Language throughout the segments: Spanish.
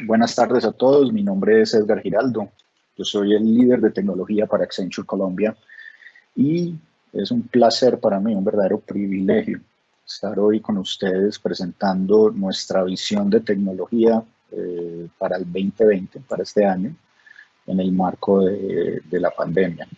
Buenas tardes a todos, mi nombre es Edgar Giraldo, yo soy el líder de tecnología para Accenture Colombia y es un placer para mí, un verdadero privilegio estar hoy con ustedes presentando nuestra visión de tecnología para el 2020, para este año, en el marco de la pandemia.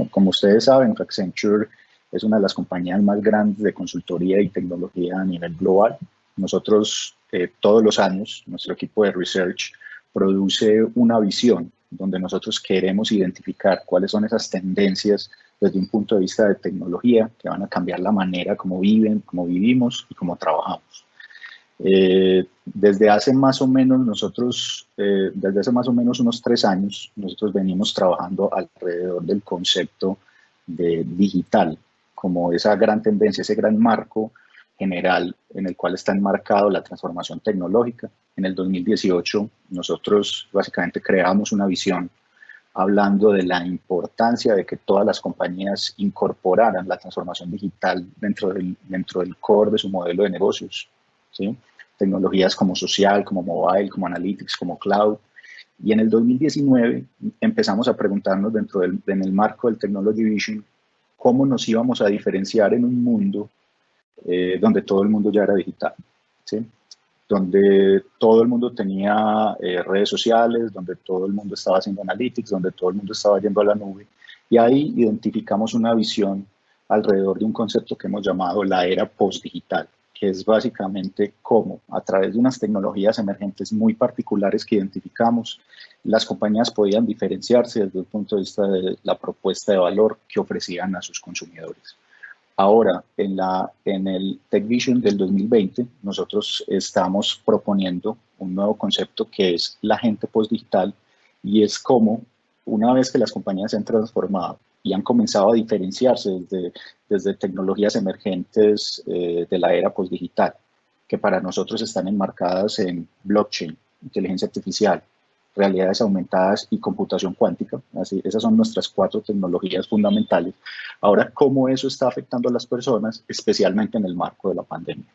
Como ustedes saben, Accenture es una de las compañías más grandes de consultoría y tecnología a nivel global. Nosotros todos los años, nuestro equipo de research produce una visión donde nosotros queremos identificar cuáles son esas tendencias desde un punto de vista de tecnología que van a cambiar la manera como viven, como vivimos y cómo trabajamos. Desde hace más o menos desde hace más o menos unos 3 años, nosotros venimos trabajando alrededor del concepto de digital, como esa gran tendencia, ese gran marco general en el cual está enmarcado la transformación tecnológica. En el 2018, nosotros básicamente creamos una visión hablando de la importancia de que todas las compañías incorporaran la transformación digital dentro del core de su modelo de negocios, ¿sí? Tecnologías como social, como mobile, como analytics, como cloud. Y en el 2019 empezamos a preguntarnos en el marco del Technology Vision cómo nos íbamos a diferenciar en un mundo donde todo el mundo ya era digital, ¿sí? Donde todo el mundo tenía redes sociales, donde todo el mundo estaba haciendo analytics, donde todo el mundo estaba yendo a la nube. Y ahí identificamos una visión alrededor de un concepto que hemos llamado la era postdigital, que es básicamente cómo, a través de unas tecnologías emergentes muy particulares que identificamos, las compañías podían diferenciarse desde el punto de vista de la propuesta de valor que ofrecían a sus consumidores. Ahora, en el Tech Vision del 2020, nosotros estamos proponiendo un nuevo concepto que es la gente postdigital y es como una vez que las compañías se han transformado y han comenzado a diferenciarse desde tecnologías emergentes de la era postdigital, que para nosotros están enmarcadas en blockchain, inteligencia artificial, realidades aumentadas y computación cuántica. Así, esas son nuestras 4 tecnologías fundamentales. Ahora, ¿cómo eso está afectando a las personas, especialmente en el marco de la pandemia?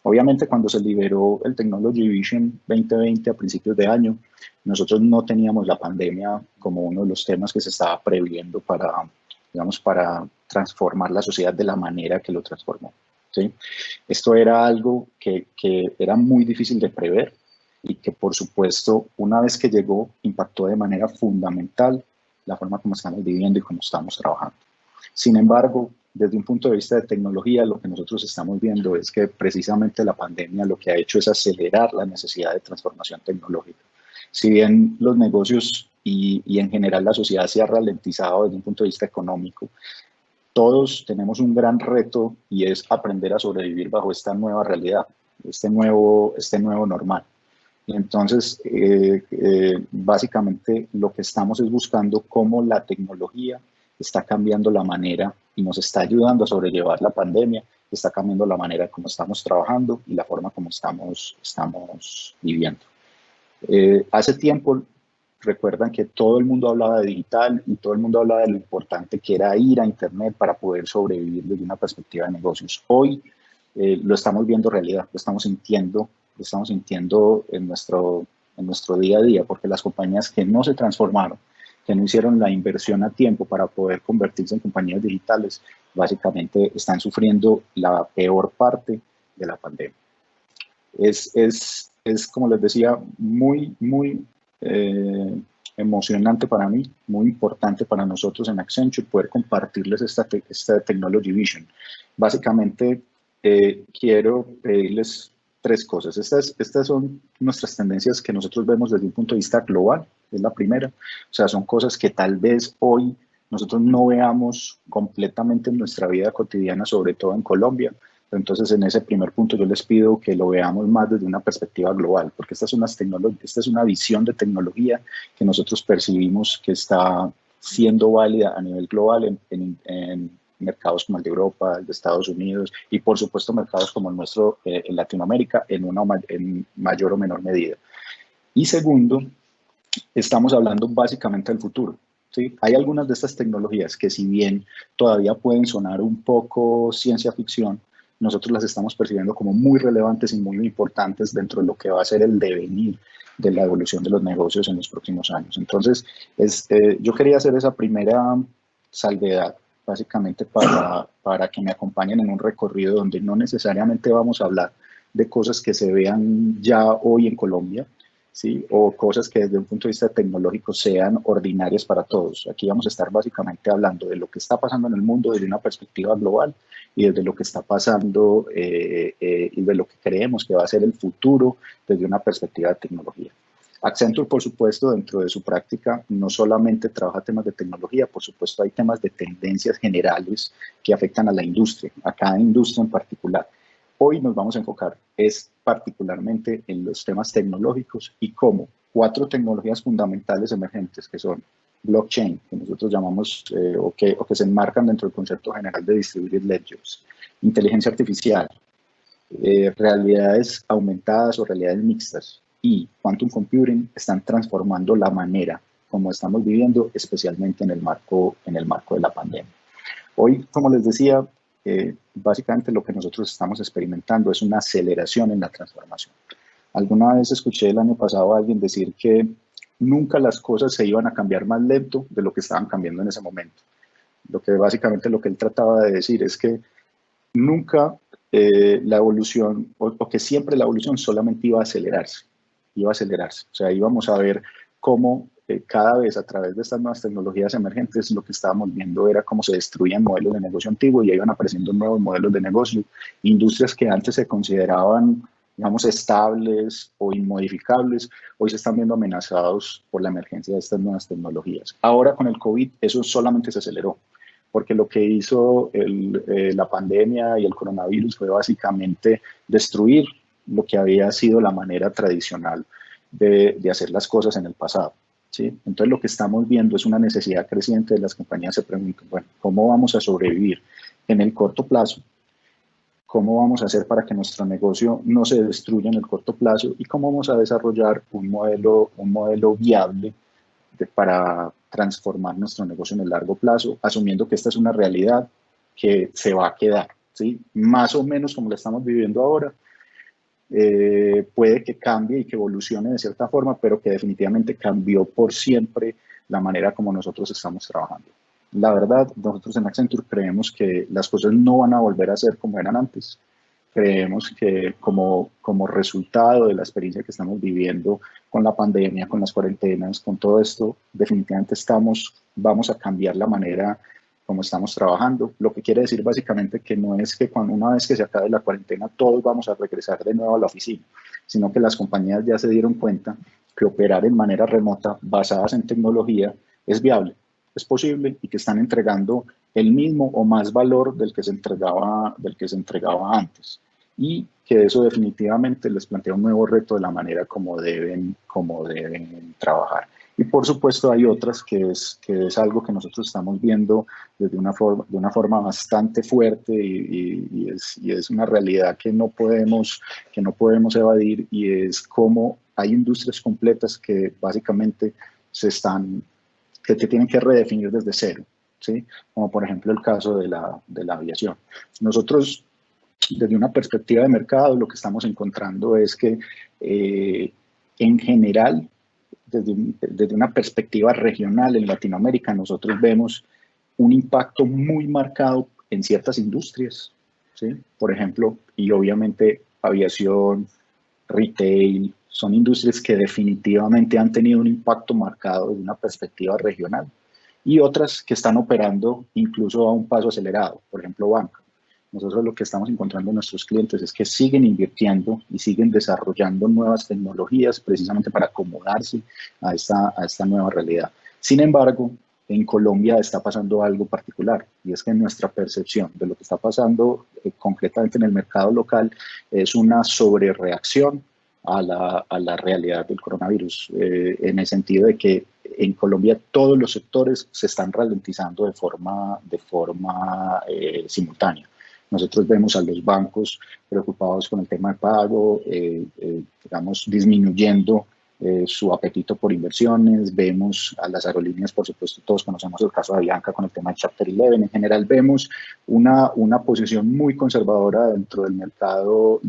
Obviamente, cuando se liberó el Technology Vision 2020 a principios de año, nosotros no teníamos la pandemia como uno de los temas que se estaba previendo digamos, para transformar la sociedad de la manera que lo transformó, ¿sí? Esto era algo que era muy difícil de prever y que, por supuesto, una vez que llegó, impactó de manera fundamental la forma como estamos viviendo y cómo estamos trabajando. Sin embargo, desde un punto de vista de tecnología, lo que nosotros estamos viendo es que precisamente la pandemia lo que ha hecho es acelerar la necesidad de transformación tecnológica. Si bien los negocios y en general la sociedad se ha ralentizado desde un punto de vista económico, todos tenemos un gran reto y es aprender a sobrevivir bajo esta nueva realidad, este nuevo normal. Y entonces, básicamente lo que estamos es buscando cómo la tecnología está cambiando la manera y nos está ayudando a sobrellevar la pandemia, está cambiando la manera como estamos trabajando y la forma como estamos viviendo. Hace tiempo recuerdan que todo el mundo hablaba de digital y todo el mundo hablaba de lo importante que era ir a Internet para poder sobrevivir desde una perspectiva de negocios. Hoy lo estamos viendo realidad, lo estamos sintiendo en nuestro día a día, porque las compañías que no se transformaron, que no hicieron la inversión a tiempo para poder convertirse en compañías digitales, básicamente están sufriendo la peor parte de la pandemia. Es como les decía, muy emocionante para mí, muy importante para nosotros en Accenture poder compartirles esta Technology Vision. Básicamente, quiero pedirles 3 cosas. Estas son nuestras tendencias que nosotros vemos desde un punto de vista global, es la primera. O sea, son cosas que tal vez hoy nosotros no veamos completamente en nuestra vida cotidiana, sobre todo en Colombia. Entonces, en ese primer punto yo les pido que lo veamos más desde una perspectiva global, porque esta es una visión de tecnología que nosotros percibimos que está siendo válida a nivel global en mercados como el de Europa, el de Estados Unidos y, por supuesto, mercados como el nuestro en Latinoamérica en mayor o menor medida. Y segundo, estamos hablando básicamente del futuro. ¿Sí? Hay algunas de estas tecnologías que, si bien todavía pueden sonar un poco ciencia ficción, nosotros las estamos percibiendo como muy relevantes y muy importantes dentro de lo que va a ser el devenir de la evolución de los negocios en los próximos años. Entonces, yo quería hacer esa primera salvedad, básicamente para que me acompañen en un recorrido donde no necesariamente vamos a hablar de cosas que se vean ya hoy en Colombia, ¿sí? O cosas que desde un punto de vista tecnológico sean ordinarias para todos. Aquí vamos a estar básicamente hablando de lo que está pasando en el mundo desde una perspectiva global y desde lo que está pasando y de lo que creemos que va a ser el futuro desde una perspectiva de tecnología. Accenture, por supuesto, dentro de su práctica, no solamente trabaja temas de tecnología, por supuesto hay temas de tendencias generales que afectan a la industria, a cada industria en particular. Hoy nos vamos a enfocar particularmente en los temas tecnológicos y cómo 4 tecnologías fundamentales emergentes que son blockchain, que nosotros llamamos o que se enmarcan dentro del concepto general de distributed ledgers, inteligencia artificial, realidades aumentadas o realidades mixtas y quantum computing están transformando la manera como estamos viviendo, especialmente en el marco de la pandemia. Hoy, como les decía, básicamente lo que nosotros estamos experimentando es una aceleración en la transformación. Alguna vez escuché el año pasado a alguien decir que nunca las cosas se iban a cambiar más lento de lo que estaban cambiando en ese momento. Básicamente lo que él trataba de decir es que nunca la evolución, o que siempre la evolución solamente iba a acelerarse. O sea, íbamos a ver cómo cada vez a través de estas nuevas tecnologías emergentes lo que estábamos viendo era cómo se destruían modelos de negocio antiguos y iban apareciendo nuevos modelos de negocio, industrias que antes se consideraban, digamos, estables o inmodificables, hoy se están viendo amenazados por la emergencia de estas nuevas tecnologías. Ahora con el COVID eso solamente se aceleró, porque lo que hizo la pandemia y el coronavirus fue básicamente destruir lo que había sido la manera tradicional de hacer las cosas en el pasado. ¿Sí? Entonces lo que estamos viendo es una necesidad creciente de las compañías se preguntan, bueno, ¿cómo vamos a sobrevivir en el corto plazo? ¿Cómo vamos a hacer para que nuestro negocio no se destruya en el corto plazo? ¿Y cómo vamos a desarrollar un modelo viable para transformar nuestro negocio en el largo plazo, asumiendo que esta es una realidad que se va a quedar, ¿sí? Más o menos como la estamos viviendo ahora, puede que cambie y que evolucione de cierta forma, pero que definitivamente cambió por siempre la manera como nosotros estamos trabajando. La verdad, nosotros en Accenture creemos que las cosas no van a volver a ser como eran antes. Creemos que como resultado de la experiencia que estamos viviendo con la pandemia, con las cuarentenas, con todo esto, definitivamente vamos a cambiar la manera como estamos trabajando, lo que quiere decir básicamente que no es que una vez que se acabe la cuarentena todos vamos a regresar de nuevo a la oficina, sino que las compañías ya se dieron cuenta que operar en manera remota basadas en tecnología es viable, es posible y que están entregando el mismo o más valor del que se entregaba antes. Y que eso definitivamente les plantea un nuevo reto de la manera como deben trabajar. Y por supuesto hay otras que es algo que nosotros estamos viendo de una forma bastante fuerte y es una realidad que no podemos evadir, y es cómo hay industrias completas que básicamente que tienen que redefinir desde cero, ¿sí? Como por ejemplo el caso de la aviación. Nosotros, desde una perspectiva de mercado, lo que estamos encontrando es que en general, desde una perspectiva regional en Latinoamérica, nosotros vemos un impacto muy marcado en ciertas industrias, ¿sí? Por ejemplo, y obviamente aviación, retail, son industrias que definitivamente han tenido un impacto marcado desde una perspectiva regional, y otras que están operando incluso a un paso acelerado, por ejemplo, banca. Nosotros lo que estamos encontrando en nuestros clientes es que siguen invirtiendo y siguen desarrollando nuevas tecnologías precisamente para acomodarse a esta nueva realidad. Sin embargo, en Colombia está pasando algo particular, y es que nuestra percepción de lo que está pasando concretamente en el mercado local es una sobrereacción a la realidad del coronavirus, en el sentido de que en Colombia todos los sectores se están ralentizando de forma simultánea. Nosotros vemos a los bancos preocupados con el tema de pago, digamos, disminuyendo su apetito por inversiones, vemos a las aerolíneas, por supuesto, todos conocemos el caso de Avianca con el tema de Chapter 11, en general vemos una posición muy conservadora dentro del mercado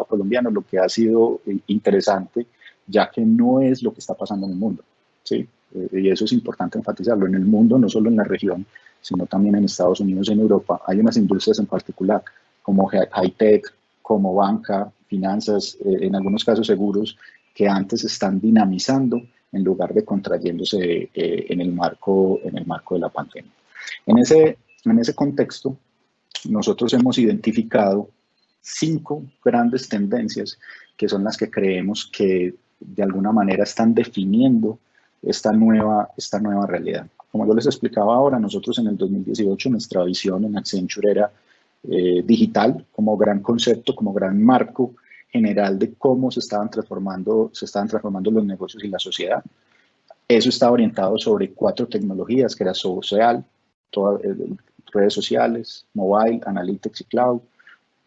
colombiano, lo que ha sido interesante, ya que no es lo que está pasando en el mundo, ¿sí? Y eso es importante enfatizarlo, en el mundo, no solo en la región, sino también en Estados Unidos y en Europa, hay unas industrias en particular, como high-tech, como banca, finanzas, en algunos casos seguros, que antes están dinamizando en lugar de contrayéndose en el marco de la pandemia. En ese contexto, nosotros hemos identificado 5 grandes tendencias que son las que creemos que de alguna manera están definiendo esta nueva realidad. Como yo les explicaba ahora, nosotros en el 2018 nuestra visión en Accenture era digital como gran concepto, como gran marco general de cómo se estaban transformando los negocios y la sociedad. Eso está orientado sobre 4 tecnologías, que era social, redes sociales, mobile, analytics y cloud.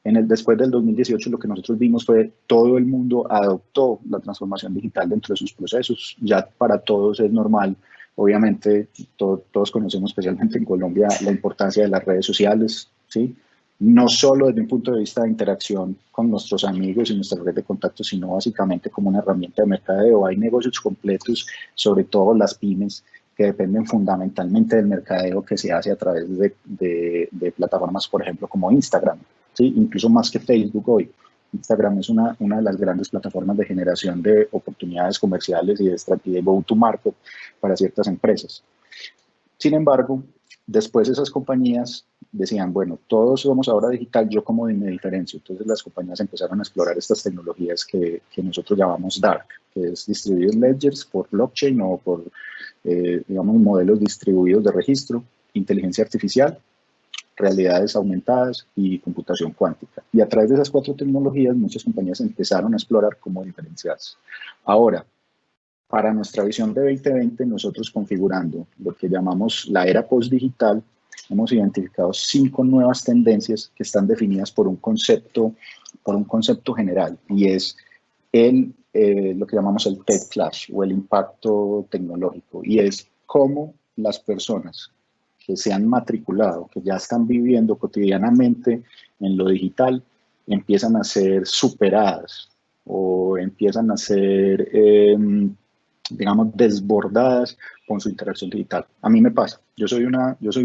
Después del 2018 lo que nosotros vimos fue todo el mundo adoptó la transformación digital dentro de sus procesos. Ya para todos es normal. Obviamente todos conocemos, especialmente en Colombia, la importancia de las redes sociales, ¿sí? No solo desde un punto de vista de interacción con nuestros amigos y nuestra red de contactos, sino básicamente como una herramienta de mercadeo. Hay negocios completos, sobre todo las pymes, que dependen fundamentalmente del mercadeo que se hace a través de plataformas, por ejemplo, como Instagram, ¿sí? Incluso más que Facebook hoy. Instagram es una de las grandes plataformas de generación de oportunidades comerciales y de go-to-market para ciertas empresas. Sin embargo, después esas compañías decían, bueno, todos somos ahora digital, ¿yo cómo me diferencio? Entonces las compañías empezaron a explorar estas tecnologías que nosotros llamamos DARK, que es Distributed Ledgers por blockchain o por, digamos, modelos distribuidos de registro, inteligencia artificial, realidades aumentadas y computación cuántica. Y a través de esas 4 tecnologías, muchas compañías empezaron a explorar cómo diferenciarse. Ahora, para nuestra visión de 2020, nosotros configurando lo que llamamos la era post-digital, hemos identificado 5 nuevas tendencias que están definidas por un concepto general, y es lo que llamamos el tech clash o el impacto tecnológico, y es cómo las personas que se han matriculado, que ya están viviendo cotidianamente en lo digital, empiezan a ser superadas o empiezan a ser digamos, desbordadas con su interacción digital. A mí me pasa, yo soy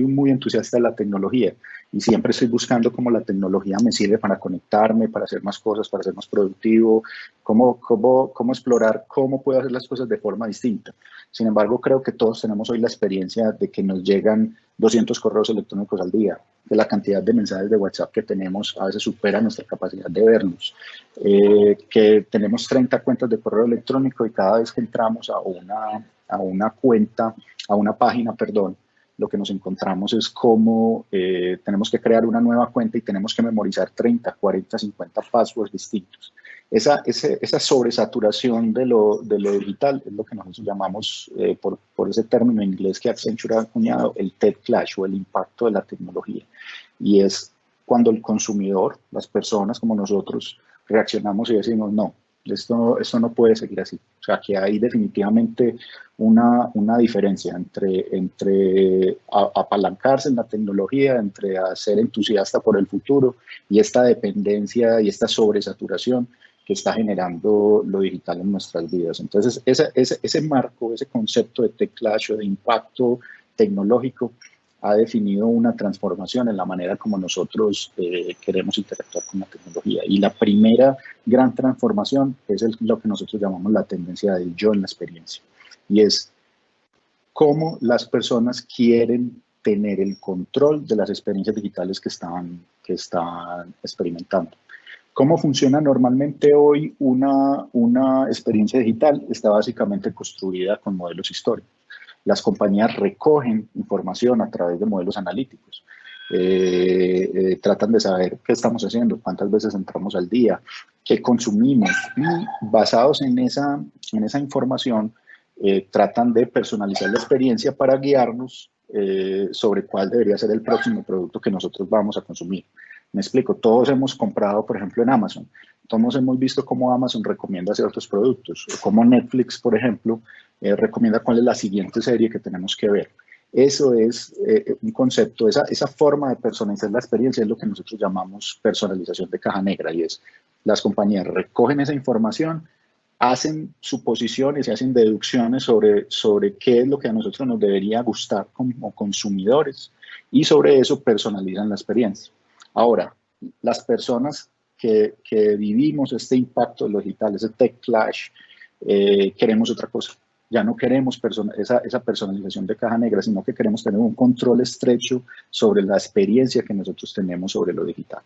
muy entusiasta de la tecnología y siempre estoy buscando cómo la tecnología me sirve para conectarme, para hacer más cosas, para ser más productivo, cómo explorar cómo puedo hacer las cosas de forma distinta. Sin embargo, creo que todos tenemos hoy la experiencia de que nos llegan 200 correos electrónicos al día, de la cantidad de mensajes de WhatsApp que tenemos, a veces supera nuestra capacidad de verlos, que tenemos 30 cuentas de correo electrónico y cada vez que entramos a una página, lo que nos encontramos es cómo tenemos que crear una nueva cuenta y tenemos que memorizar 30, 40, 50 passwords distintos. Esa sobresaturación de lo digital es lo que nosotros llamamos, por ese término en inglés que Accenture ha acuñado, el tech clash o el impacto de la tecnología. Y es cuando el consumidor, las personas como nosotros, reaccionamos y decimos, no, esto no puede seguir así. O sea, que hay definitivamente una diferencia entre apalancarse en la tecnología, entre ser entusiasta por el futuro y esta dependencia y esta sobresaturación que está generando lo digital en nuestras vidas. Entonces, ese marco, ese concepto de tech clash o de impacto tecnológico ha definido una transformación en la manera como nosotros queremos interactuar con la tecnología. Y la primera gran transformación es lo que nosotros llamamos la tendencia del yo en la experiencia. Y es cómo las personas quieren tener el control de las experiencias digitales que están experimentando. ¿Cómo funciona normalmente hoy una experiencia digital? Está básicamente construida con modelos históricos. Las compañías recogen información a través de modelos analíticos. Tratan de saber qué estamos haciendo, cuántas veces entramos al día, qué consumimos, y basados en esa información tratan de personalizar la experiencia para guiarnos sobre cuál debería ser el próximo producto que nosotros vamos a consumir. Me explico, todos hemos comprado, por ejemplo, en Amazon, Todos hemos visto cómo Amazon recomienda ciertos productos, o cómo Netflix, por ejemplo, recomienda cuál es la siguiente serie que tenemos que ver. Eso es un concepto, esa forma de personalizar la experiencia es lo que nosotros llamamos personalización de caja negra, y es las compañías recogen esa información, hacen suposiciones y hacen deducciones sobre qué es lo que a nosotros nos debería gustar como consumidores, y sobre eso personalizan la experiencia. Ahora, las personas que vivimos este impacto de lo digital, ese tech flash, queremos otra cosa. Ya no queremos esa personalización de caja negra, sino que queremos tener un control estrecho sobre la experiencia que nosotros tenemos sobre lo digital.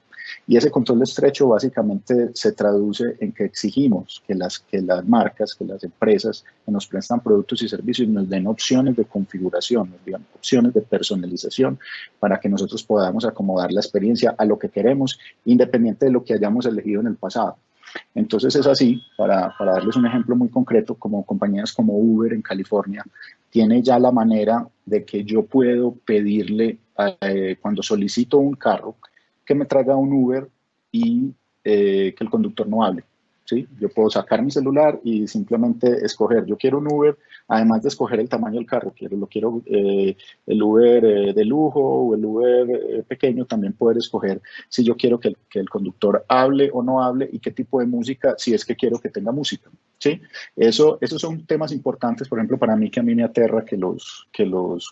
Y ese control estrecho básicamente se traduce en que exigimos que las marcas, que las empresas que nos prestan productos y servicios nos den opciones de configuración, nos den opciones de personalización para que nosotros podamos acomodar la experiencia a lo que queremos, independiente de lo que hayamos elegido en el pasado. Entonces es así, para darles un ejemplo muy concreto, como compañías como Uber en California, tiene ya la manera de que yo puedo pedirle, cuando solicito un carro, que me traiga un Uber y que el conductor no hable. ¿Sí? Yo puedo sacar mi celular y simplemente escoger, yo quiero un Uber, además de escoger el tamaño del carro, lo quiero el Uber de lujo o el Uber pequeño, también poder escoger si yo quiero que el conductor hable o no hable y qué tipo de música, si es que quiero que tenga música. ¿Sí? Esos son temas importantes, por ejemplo, para mí, que a mí me aterra que los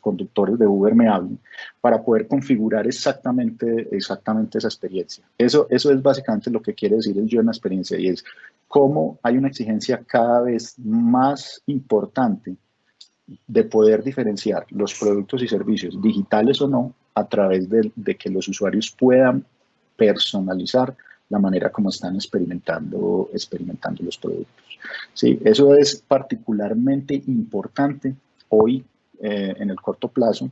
conductores de Uber me hablen, para poder configurar exactamente esa experiencia. Eso es básicamente lo que quiere decir el yo en la experiencia, y es cómo hay una exigencia cada vez más importante de poder diferenciar los productos y servicios, digitales o no, a través de que los usuarios puedan personalizar la manera como están experimentando los productos. Sí, eso es particularmente importante hoy, en el corto plazo,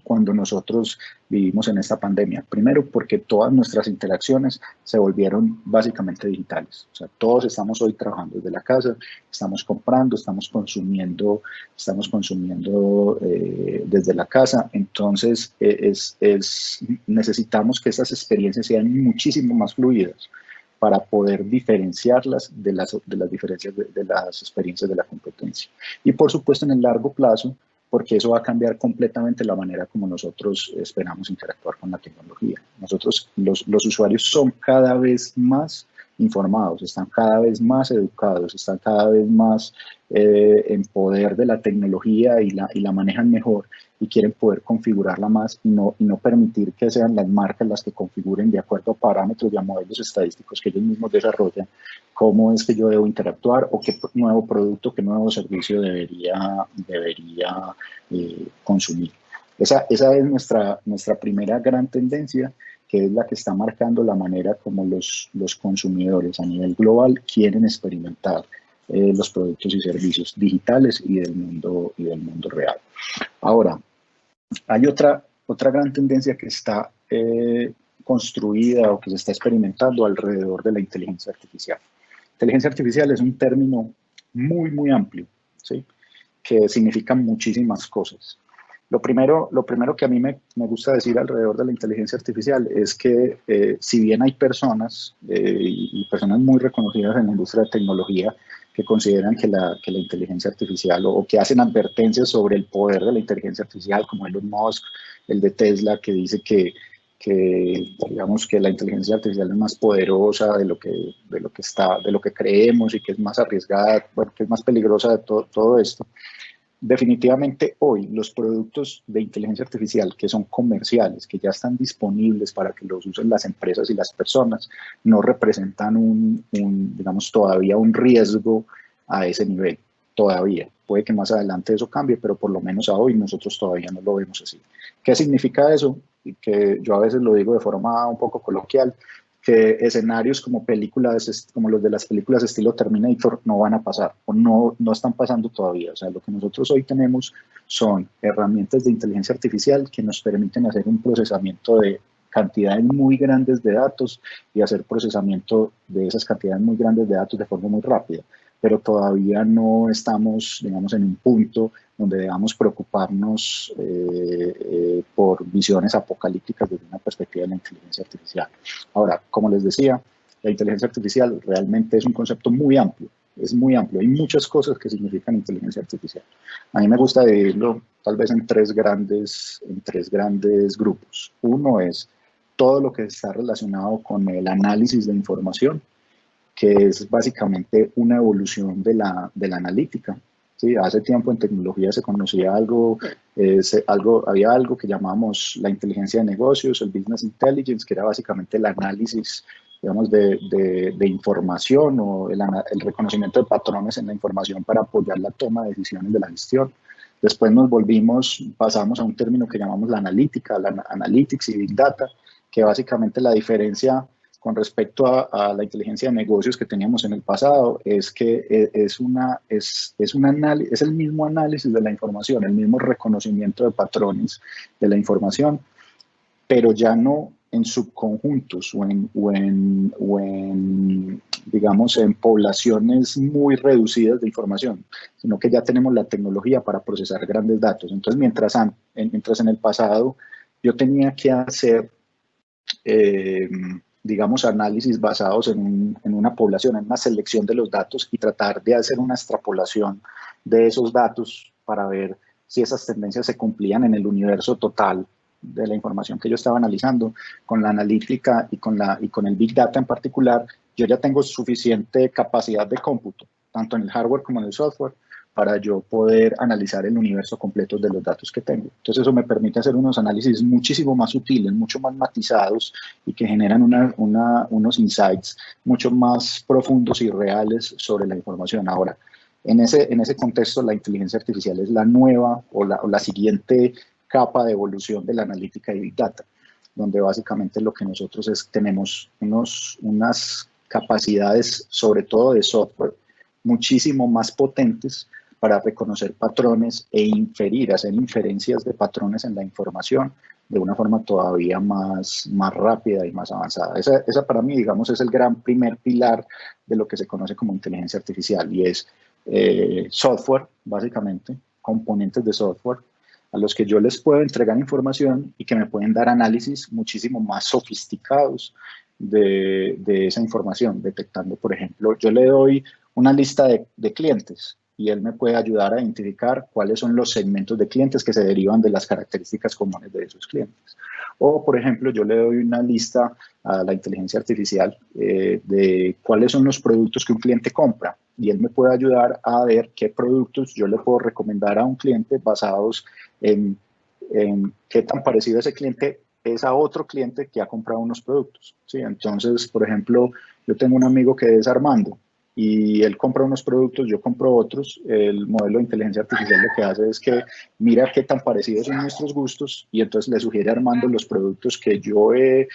cuando nosotros vivimos en esta pandemia. Primero, porque todas nuestras interacciones se volvieron básicamente digitales. O sea, todos estamos hoy trabajando desde la casa, estamos comprando, estamos consumiendo desde la casa. Entonces, necesitamos que esas experiencias sean muchísimo más fluidas para poder diferenciarlas de las diferencias de las experiencias de la competencia. Y por supuesto, en el largo plazo, porque eso va a cambiar completamente la manera como nosotros esperamos interactuar con la tecnología. Los usuarios son cada vez más informados, están cada vez más educados, están cada vez más en poder de la tecnología y la manejan mejor, y quieren poder configurarla más y no permitir que sean las marcas las que configuren de acuerdo a parámetros y a modelos estadísticos que ellos mismos desarrollan cómo es que yo debo interactuar o qué nuevo producto, qué nuevo servicio debería consumir. Esa es nuestra primera gran tendencia, que es la que está marcando la manera como los consumidores a nivel global quieren experimentar los productos y servicios digitales y del mundo real. Ahora, hay otra gran tendencia que está construida o que se está experimentando alrededor de la inteligencia artificial. Inteligencia artificial es un término muy, muy amplio, ¿sí? Que significa muchísimas cosas. Lo primero que a mí me gusta decir alrededor de la inteligencia artificial es que si bien hay personas y personas muy reconocidas en la industria de tecnología que consideran que la inteligencia artificial o que hacen advertencias sobre el poder de la inteligencia artificial, como Elon Musk, el de Tesla, que dice que digamos que la inteligencia artificial es más poderosa de lo que creemos, y que es más arriesgada, bueno, que es más peligrosa de todo esto. Definitivamente hoy los productos de inteligencia artificial que son comerciales, que ya están disponibles para que los usen las empresas y las personas, no representan digamos, todavía un riesgo a ese nivel. Todavía. Puede que más adelante eso cambie, pero por lo menos a hoy nosotros todavía no lo vemos así. ¿Qué significa eso? Y que yo a veces lo digo de forma un poco coloquial, que escenarios como los de las películas estilo Terminator no van a pasar, o no están pasando todavía. O sea, lo que nosotros hoy tenemos son herramientas de inteligencia artificial que nos permiten hacer un procesamiento de cantidades muy grandes de datos y hacer procesamiento de esas cantidades muy grandes de datos de forma muy rápida, pero todavía no estamos, digamos, en un punto donde debamos preocuparnos por visiones apocalípticas desde una perspectiva de la inteligencia artificial. Ahora, como les decía, la inteligencia artificial realmente es un concepto muy amplio, es muy amplio. Hay muchas cosas que significan inteligencia artificial. A mí me gusta dividirlo tal vez en tres grandes grupos. Uno es todo lo que está relacionado con el análisis de información, que es básicamente una evolución de la analítica. ¿Sí? Hace tiempo en tecnología se conocía había algo que llamamos la inteligencia de negocios, el business intelligence, que era básicamente el análisis, digamos, de información o el reconocimiento de patrones en la información para apoyar la toma de decisiones de la gestión. Después pasamos a un término que llamamos la analítica, la analytics y big data, que básicamente la diferencia con respecto a la inteligencia de negocios que teníamos en el pasado es que es el mismo análisis de la información, el mismo reconocimiento de patrones de la información, pero ya no en subconjuntos digamos, en poblaciones muy reducidas de información, sino que ya tenemos la tecnología para procesar grandes datos. Entonces, mientras en el pasado yo tenía que hacer digamos, análisis basados en una población, en una selección de los datos y tratar de hacer una extrapolación de esos datos para ver si esas tendencias se cumplían en el universo total de la información que yo estaba analizando. Con la analítica y con el Big Data en particular, yo ya tengo suficiente capacidad de cómputo, tanto en el hardware como en el software, para yo poder analizar el universo completo de los datos que tengo. Entonces eso me permite hacer unos análisis muchísimo más sutiles, mucho más matizados y que generan unos insights mucho más profundos y reales sobre la información. Ahora, en ese contexto, la inteligencia artificial es la nueva o la siguiente capa de evolución de la analítica y Big Data, donde básicamente lo que nosotros tenemos unas capacidades, sobre todo de software, muchísimo más potentes para reconocer patrones e hacer inferencias de patrones en la información de una forma todavía más rápida y más avanzada. Esa para mí, digamos, es el primer pilar de lo que se conoce como inteligencia artificial y es software, básicamente, componentes de software a los que yo les puedo entregar información y que me pueden dar análisis muchísimo más sofisticados de esa información, detectando, por ejemplo, yo le doy una lista de clientes y él me puede ayudar a identificar cuáles son los segmentos de clientes que se derivan de las características comunes de esos clientes. O, por ejemplo, yo le doy una lista a la inteligencia artificial de cuáles son los productos que un cliente compra y él me puede ayudar a ver qué productos yo le puedo recomendar a un cliente basados en qué tan parecido ese cliente es a otro cliente que ha comprado unos productos. ¿Sí? Entonces, por ejemplo, yo tengo un amigo que es Armando y él compra unos productos, yo compro otros. El modelo de inteligencia artificial lo que hace es que mira qué tan parecidos son nuestros gustos y entonces le sugiere a Armando los productos que yo he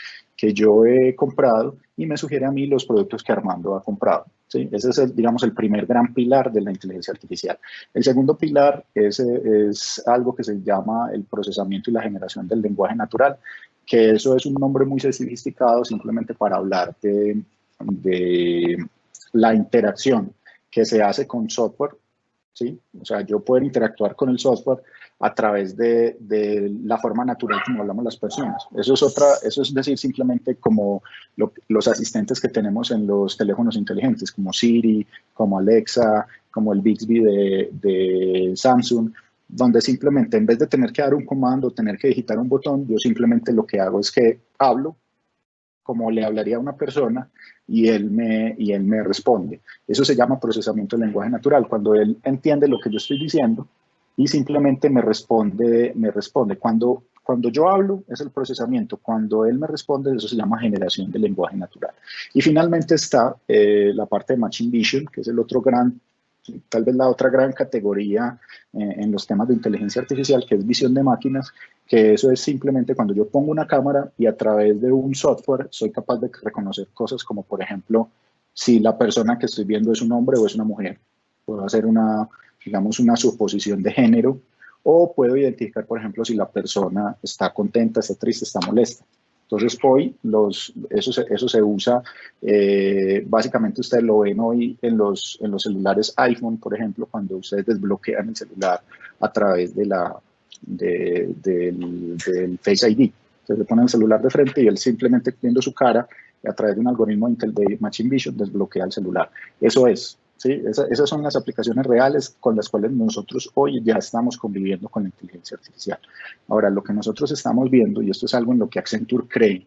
comprado y me sugiere a mí los productos que Armando ha comprado. ¿Sí? Ese es, digamos, el primer gran pilar de la inteligencia artificial. El segundo pilar es algo que se llama el procesamiento y la generación del lenguaje natural, que eso es un nombre muy sofisticado simplemente para hablar de la interacción que se hace con software, ¿sí? O sea, yo poder interactuar con el software a través de la forma natural como hablamos las personas. Eso es decir, simplemente como los asistentes que tenemos en los teléfonos inteligentes, como Siri, como Alexa, como el Bixby de Samsung, donde simplemente en vez de tener que dar un comando, tener que digitar un botón, yo simplemente lo que hago es que hablo como le hablaría a una persona y él me responde. Eso se llama procesamiento del lenguaje natural, cuando él entiende lo que yo estoy diciendo y simplemente me responde. Cuando yo hablo es el procesamiento, cuando él me responde eso se llama generación del lenguaje natural. Y finalmente está la parte de Machine Vision, que es tal vez la otra gran categoría en los temas de inteligencia artificial, que es visión de máquinas, que eso es simplemente cuando yo pongo una cámara y a través de un software soy capaz de reconocer cosas como, por ejemplo, si la persona que estoy viendo es un hombre o es una mujer. Puedo hacer digamos, una suposición de género o puedo identificar, por ejemplo, si la persona está contenta, está triste, está molesta. Entonces, hoy eso se usa, básicamente ustedes lo ven hoy en los celulares iPhone, por ejemplo, cuando ustedes desbloquean el celular a través del Face ID. Entonces le ponen el celular de frente y él simplemente viendo su cara a través de un algoritmo de Machine Vision desbloquea el celular. Eso es. ¿Sí? Esas son las aplicaciones reales con las cuales nosotros hoy ya estamos conviviendo con la inteligencia artificial. Ahora, lo que nosotros estamos viendo, y esto es algo en lo que Accenture cree,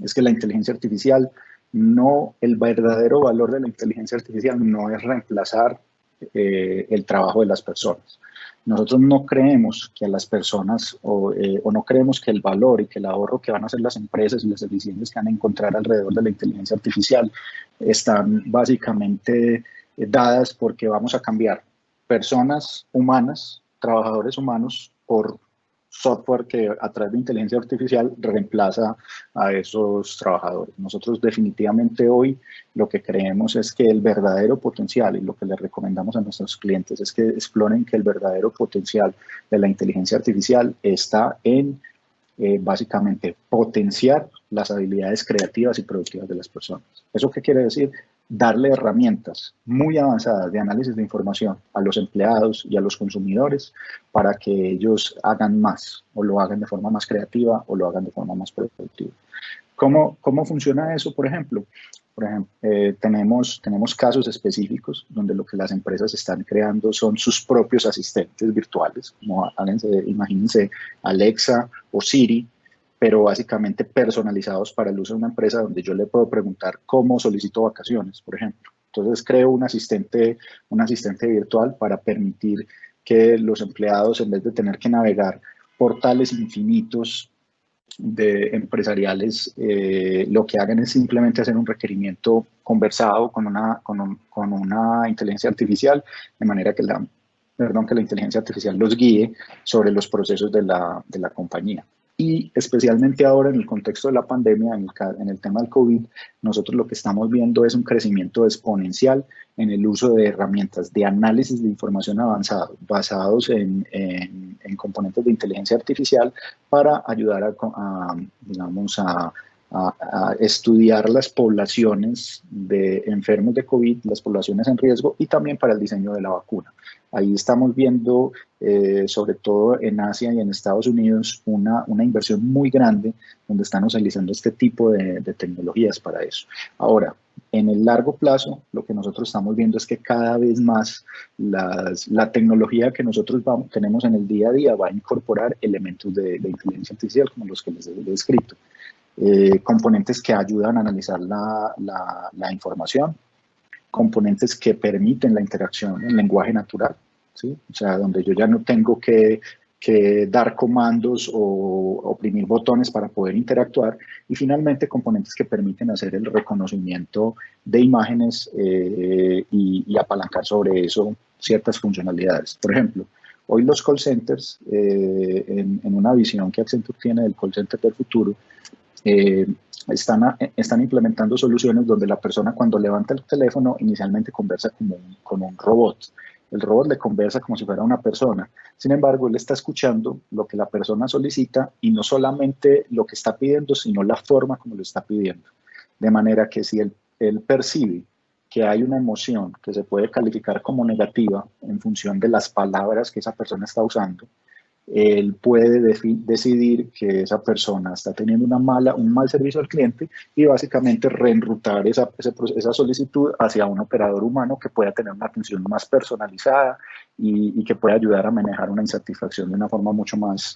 es que la inteligencia artificial, el verdadero valor de la inteligencia artificial no es reemplazar el trabajo de las personas. Nosotros no creemos que a las personas o no creemos que el valor y que el ahorro que van a hacer las empresas y las eficiencias que van a encontrar alrededor de la inteligencia artificial están básicamente dadas porque vamos a cambiar personas humanas, trabajadores humanos, por software que a través de inteligencia artificial reemplaza a esos trabajadores. Nosotros definitivamente hoy lo que creemos es que el verdadero potencial, y lo que les recomendamos a nuestros clientes es que exploren que el verdadero potencial de la inteligencia artificial está en básicamente potenciar las habilidades creativas y productivas de las personas. ¿Eso qué quiere decir? Darle herramientas muy avanzadas de análisis de información a los empleados y a los consumidores para que ellos hagan más, o lo hagan de forma más creativa, o lo hagan de forma más productiva. ¿Cómo funciona eso, por ejemplo? Tenemos casos específicos donde lo que las empresas están creando son sus propios asistentes virtuales, como imagínense Alexa o Siri, pero básicamente personalizados para el uso de una empresa, donde yo le puedo preguntar cómo solicito vacaciones, por ejemplo. Entonces creo un asistente virtual para permitir que los empleados, en vez de tener que navegar portales infinitos empresariales, lo que hagan es simplemente hacer un requerimiento conversado con una inteligencia artificial, de manera que la inteligencia artificial los guíe sobre los procesos de la compañía. Y especialmente ahora en el contexto de la pandemia, en el tema del COVID, nosotros lo que estamos viendo es un crecimiento exponencial en el uso de herramientas de análisis de información avanzado, basados en componentes de inteligencia artificial, para ayudar a estudiar las poblaciones de enfermos de COVID, las poblaciones en riesgo, y también para el diseño de la vacuna. Ahí estamos viendo, sobre todo en Asia y en Estados Unidos, una inversión muy grande donde están utilizando este tipo de tecnologías para eso. Ahora, en el largo plazo, lo que nosotros estamos viendo es que cada vez más la tecnología que nosotros tenemos en el día a día va a incorporar elementos de inteligencia artificial, como los que les he descrito. Componentes que ayudan a analizar la información, componentes que permiten la interacción en lenguaje natural, ¿sí? O sea, donde yo ya no tengo que dar comandos o oprimir botones para poder interactuar, y finalmente componentes que permiten hacer el reconocimiento de imágenes y apalancar sobre eso ciertas funcionalidades. Por ejemplo, hoy los call centers, en una visión que Accenture tiene del call center del futuro, están implementando soluciones donde la persona, cuando levanta el teléfono, inicialmente conversa con un robot. El robot le conversa como si fuera una persona. Sin embargo, él está escuchando lo que la persona solicita, y no solamente lo que está pidiendo, sino la forma como lo está pidiendo. De manera que si él percibe que hay una emoción que se puede calificar como negativa en función de las palabras que esa persona está usando, él puede decidir que esa persona está teniendo un mal servicio al cliente, y básicamente reenrutar esa solicitud hacia un operador humano que pueda tener una atención más personalizada y que pueda ayudar a manejar una insatisfacción de una forma mucho más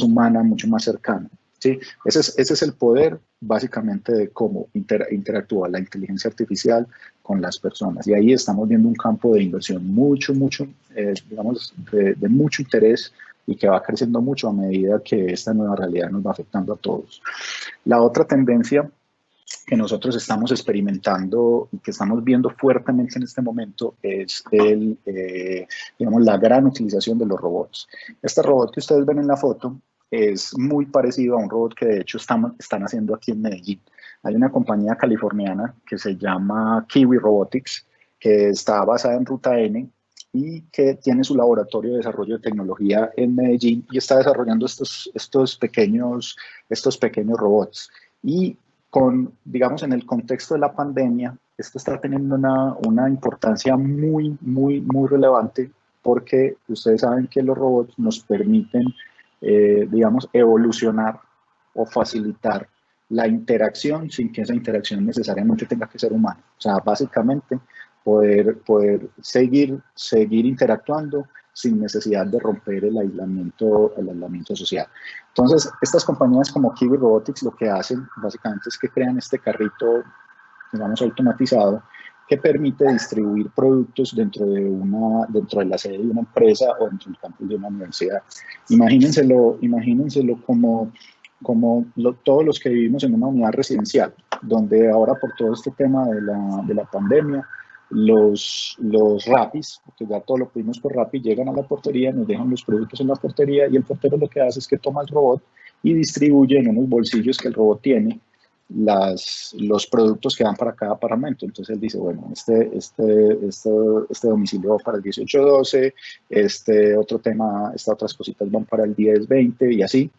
humana, mucho más cercana. ¿Sí? Ese es el poder básicamente de cómo interactúa la inteligencia artificial con las personas. Y ahí estamos viendo un campo de inversión digamos, de mucho interés, y que va creciendo mucho a medida que esta nueva realidad nos va afectando a todos. La otra tendencia que nosotros estamos experimentando y que estamos viendo fuertemente en este momento es digamos, la gran utilización de los robots. Este robot que ustedes ven en la foto es muy parecido a un robot que de hecho están haciendo aquí en Medellín. Hay una compañía californiana que se llama Kiwi Robotics, que está basada en Ruta N, y que tiene su laboratorio de desarrollo de tecnología en Medellín, y está desarrollando estos pequeños robots. Y digamos, en el contexto de la pandemia, esto está teniendo una importancia muy relevante, porque ustedes saben que los robots nos permiten, digamos, evolucionar o facilitar la interacción sin que esa interacción necesariamente tenga que ser humana. O sea, básicamente poder seguir interactuando sin necesidad de romper el aislamiento social. Entonces, estas compañías como Kiwi Robotics lo que hacen básicamente es que crean este carrito, digamos, automatizado, que permite distribuir productos dentro de la sede de una empresa o dentro del campus de una universidad. Imagínenselo como todos los que vivimos en una unidad residencial, donde ahora por todo este tema de la pandemia, los Rapis, porque ya todo lo pedimos por Rappi, llegan a la portería, nos dejan los productos en la portería y el portero lo que hace es que toma el robot y distribuye en unos bolsillos que el robot tiene los productos que van para cada apartamento. Entonces él dice, bueno, este domicilio va para el 1812, estas otras cositas van para el 1020 y así.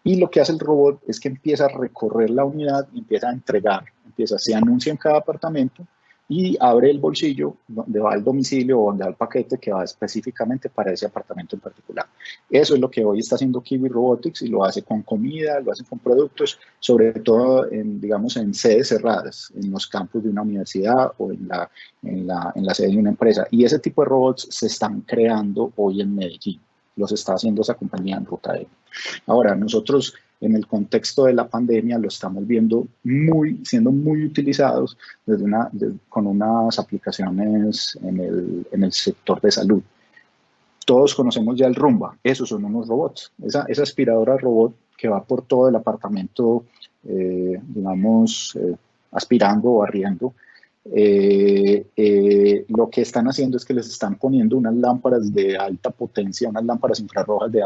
Y lo que hace el robot es que empieza a recorrer la unidad y empieza a entregar, se anuncia en cada apartamento y abre el bolsillo donde va el domicilio o donde va el paquete que va específicamente para ese apartamento en particular. Eso es lo que hoy está haciendo Kiwi Robotics y lo hace con comida, lo hace con productos, sobre todo digamos, en sedes cerradas, en los campus de una universidad o en la sede de una empresa. Y ese tipo de robots se están creando hoy en Medellín. Los está haciendo esa compañía en Ruta E. Ahora, nosotros en el contexto de la pandemia lo estamos viendo siendo muy utilizados con unas aplicaciones en el sector de salud. Todos conocemos ya el Roomba, esos son unos robots. Esa aspiradora robot que va por todo el apartamento, digamos, aspirando o barriendo. Lo que están haciendo es que les están poniendo unas lámparas de alta potencia, unas lámparas infrarrojas de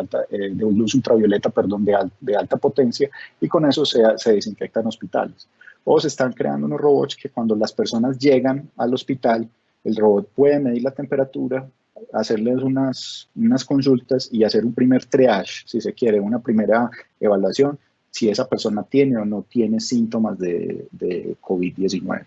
luz ultravioleta, perdón, de alta potencia, y con eso se desinfectan hospitales. O se están creando unos robots que cuando las personas llegan al hospital, el robot puede medir la temperatura, hacerles unas consultas y hacer un primer triage, si se quiere, una primera evaluación, si esa persona tiene o no tiene síntomas de COVID-19.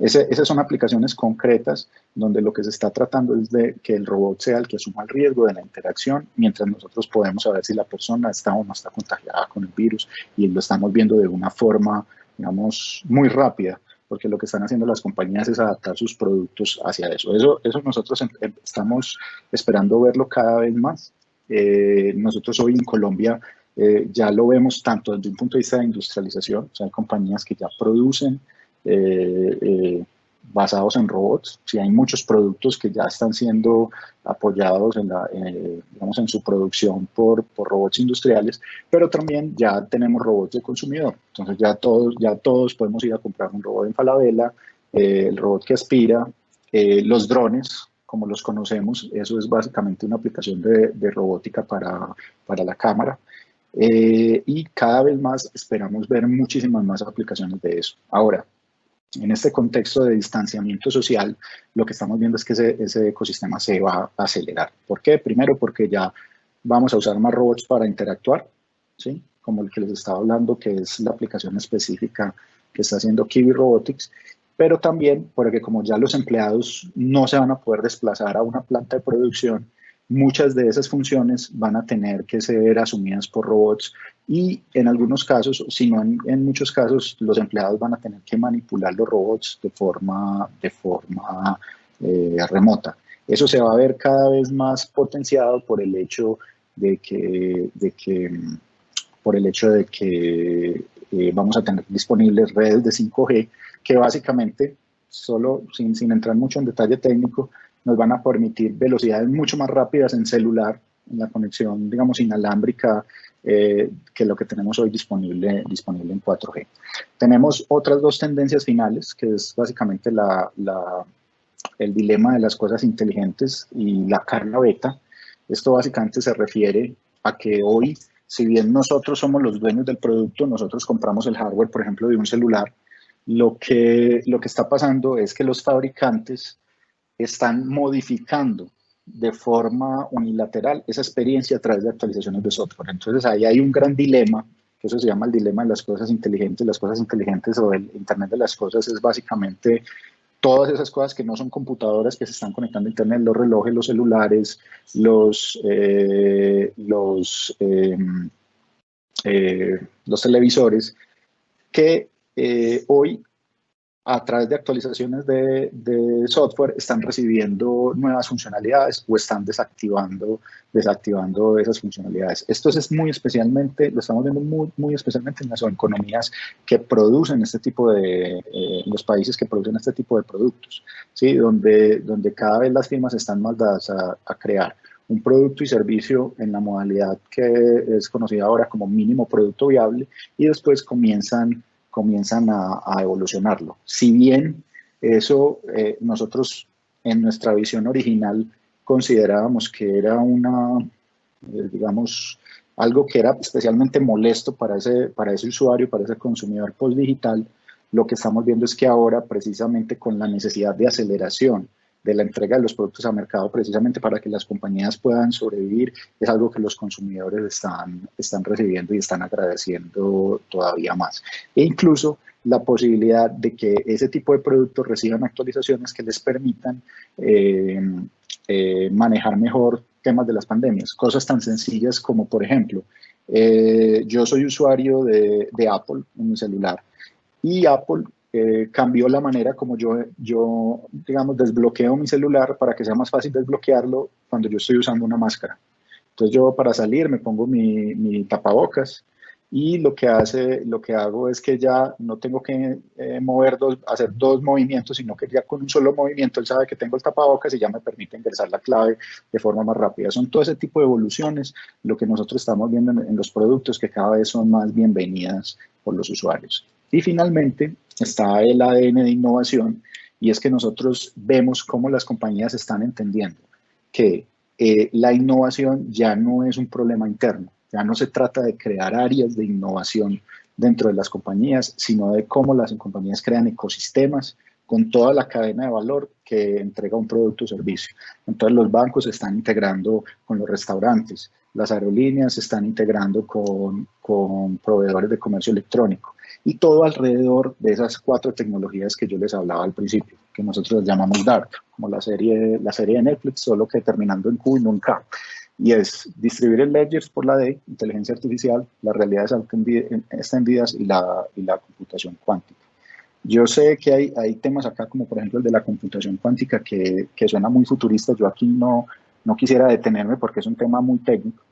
Esas son aplicaciones concretas donde lo que se está tratando es de que el robot sea el que asuma el riesgo de la interacción, mientras nosotros podemos saber si la persona está o no está contagiada con el virus, y lo estamos viendo de una forma, digamos, muy rápida, porque lo que están haciendo las compañías es adaptar sus productos hacia eso. Eso nosotros estamos esperando verlo cada vez más. Nosotros hoy en Colombia ya lo vemos tanto desde un punto de vista de industrialización, o sea, hay compañías que ya producen basados en robots. Sí, hay muchos productos que ya están siendo apoyados digamos, en su producción por robots industriales, pero también ya tenemos robots de consumidor. Entonces ya todos podemos ir a comprar un robot en Falabella, el robot que aspira, los drones, como los conocemos, eso es básicamente una aplicación de robótica para la cámara. Y cada vez más esperamos ver muchísimas más aplicaciones de eso. Ahora, en este contexto de distanciamiento social, lo que estamos viendo es que ese ecosistema se va a acelerar. ¿Por qué? Primero, porque ya vamos a usar más robots para interactuar, ¿sí? Como el que les estaba hablando, que es la aplicación específica que está haciendo Kiwi Robotics, pero también porque como ya los empleados no se van a poder desplazar a una planta de producción, muchas de esas funciones van a tener que ser asumidas por robots y en algunos casos, si no en muchos casos, los empleados van a tener que manipular los robots de forma remota. Eso se va a ver cada vez más potenciado por el hecho de que vamos a tener disponibles redes de 5G que básicamente, solo sin entrar mucho en detalle técnico, nos van a permitir velocidades mucho más rápidas en celular, en la conexión, digamos, inalámbrica, que lo que tenemos hoy disponible en 4G. Tenemos otras dos tendencias finales, que es básicamente el dilema de las cosas inteligentes y la carga beta. Esto básicamente se refiere a que hoy, si bien nosotros somos los dueños del producto, nosotros compramos el hardware, por ejemplo, de un celular, lo que está pasando es que los fabricantes están modificando de forma unilateral esa experiencia a través de actualizaciones de software. Entonces ahí hay un gran dilema, que eso se llama el dilema de las cosas inteligentes. Las cosas inteligentes o el Internet de las cosas es básicamente todas esas cosas que no son computadoras que se están conectando a Internet, los relojes, los celulares, los televisores, que hoy, a través de actualizaciones de software, están recibiendo nuevas funcionalidades o están desactivando esas funcionalidades. Esto es muy especialmente, lo estamos viendo muy especialmente en las economías que producen este tipo de, los países que producen este tipo de productos, ¿sí? Donde cada vez las firmas están más dadas a crear un producto y servicio en la modalidad que es conocida ahora como mínimo producto viable, y después comienzan a evolucionarlo. Si bien eso nosotros en nuestra visión original considerábamos que era digamos, algo que era especialmente molesto para ese usuario, para ese consumidor post-digital, lo que estamos viendo es que ahora, precisamente con la necesidad de aceleración de la entrega de los productos a mercado, precisamente para que las compañías puedan sobrevivir, es algo que los consumidores están recibiendo y están agradeciendo todavía más. E incluso la posibilidad de que ese tipo de productos reciban actualizaciones que les permitan manejar mejor temas de las pandemias. Cosas tan sencillas como, por ejemplo, yo soy usuario de Apple en mi celular, y Apple cambió la manera como yo, digamos, desbloqueo mi celular para que sea más fácil desbloquearlo cuando yo estoy usando una máscara. Entonces yo, para salir, me pongo mi tapabocas, y lo que hago es que ya no tengo que hacer dos movimientos, sino que ya con un solo movimiento él sabe que tengo el tapabocas y ya me permite ingresar la clave de forma más rápida. Son todo ese tipo de evoluciones lo que nosotros estamos viendo en los productos, que cada vez son más bienvenidas por los usuarios. Y finalmente está el ADN de innovación, y es que nosotros vemos cómo las compañías están entendiendo que la innovación ya no es un problema interno, ya no se trata de crear áreas de innovación dentro de las compañías, sino de cómo las compañías crean ecosistemas con toda la cadena de valor que entrega un producto o servicio. Entonces los bancos se están integrando con los restaurantes, las aerolíneas se están integrando con proveedores de comercio electrónico, y todo alrededor de esas 4 tecnologías que yo les hablaba al principio, que nosotros llamamos DARK, como la serie de Netflix, solo que terminando en Q y no en K. Y es Distributed Ledgers por la D, inteligencia artificial, las realidades extendidas y la computación cuántica. Yo sé que hay temas acá, como por ejemplo el de la computación cuántica, que suena muy futurista. Yo aquí no quisiera detenerme porque es un tema muy técnico.